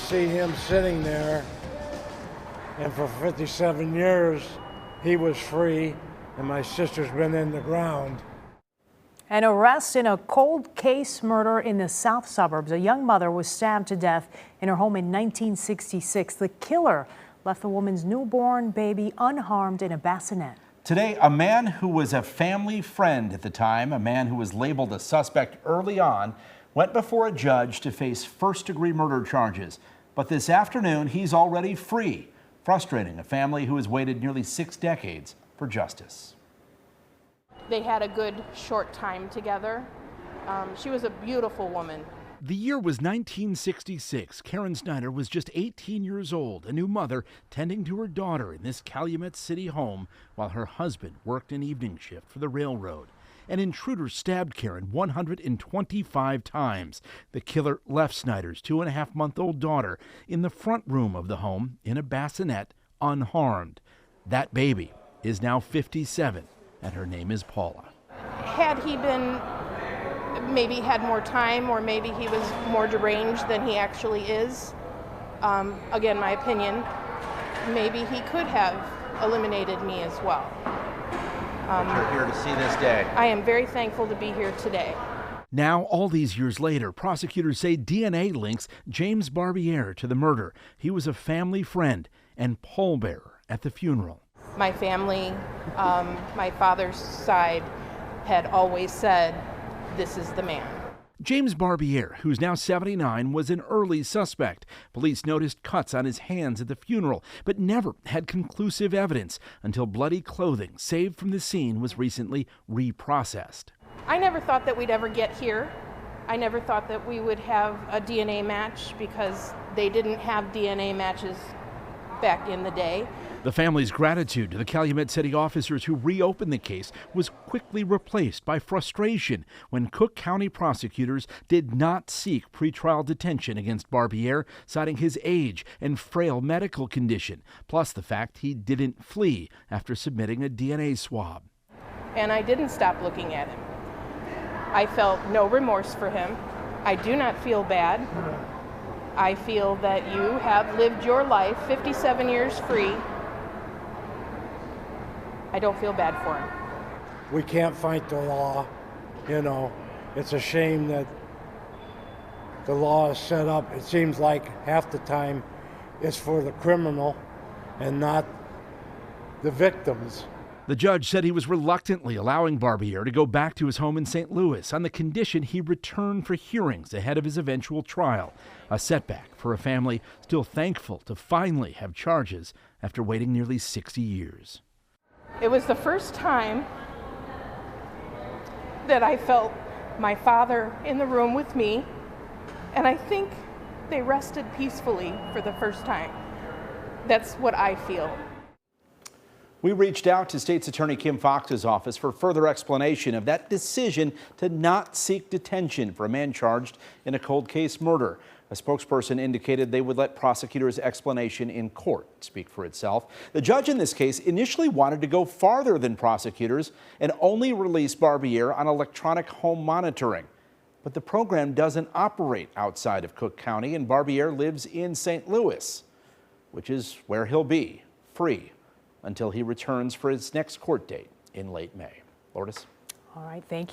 see him sitting there, and for 57 years he was free, and my sister's been in the ground. An arrest in a cold case murder in the south suburbs. A young mother was stabbed to death in her home in 1966. The killer left the woman's newborn baby unharmed in a bassinet. Today, a man who was a family friend at the time, a man who was labeled a suspect early on, went before a judge to face first-degree murder charges. But this afternoon, he's already free, frustrating a family who has waited nearly 6 decades for justice. They had a good short time together. She was a beautiful woman. The year was 1966. Karen Snyder was just 18 years old, a new mother tending to her daughter in this Calumet City home while her husband worked an evening shift for the railroad. An intruder stabbed Karen 125 times. The killer left Snyder's 2.5-month-old daughter in the front room of the home in a bassinet unharmed. That baby is now 57. And her name is Paula. Had he been, maybe had more time, or maybe he was more deranged than he actually is, again, my opinion, maybe he could have eliminated me as well. But you're here to see this day. I am very thankful to be here today. Now, all these years later, prosecutors say DNA links James Barbier to the murder. He was a family friend and pallbearer at the funeral. My family, my father's side, had always said, this is the man. James Barbier, who's now 79, was an early suspect. Police noticed cuts on his hands at the funeral, but never had conclusive evidence until bloody clothing saved from the scene was recently reprocessed. I never thought that we'd ever get here. I never thought that we would have a DNA match, because they didn't have DNA matches back in the day. The family's gratitude to the Calumet City officers who reopened the case was quickly replaced by frustration when Cook County prosecutors did not seek pretrial detention against Barbier, citing his age and frail medical condition, plus the fact he didn't flee after submitting a DNA swab. And I didn't stop looking at him. I felt no remorse for him. I do not feel bad. I feel that you have lived your life 57 years free. I don't feel bad for him. We can't fight the law, you know. It's a shame that the law is set up. It seems like half the time it's for the criminal and not the victims. The judge said he was reluctantly allowing Barbier to go back to his home in St. Louis on the condition he return for hearings ahead of his eventual trial. A setback for a family still thankful to finally have charges after waiting nearly 60 years. It was the first time that I felt my father in the room with me, and I think they rested peacefully for the first time. That's what I feel. We reached out to State's Attorney Kim Fox's office for further explanation of that decision to not seek detention for a man charged in a cold case murder. A spokesperson indicated they would let prosecutors' explanation in court speak for itself. The judge in this case initially wanted to go farther than prosecutors and only release Barbier on electronic home monitoring. But the program doesn't operate outside of Cook County, and Barbier lives in St. Louis, which is where he'll be, free, until he returns for his next court date in late May. Lourdes? All right, thank you.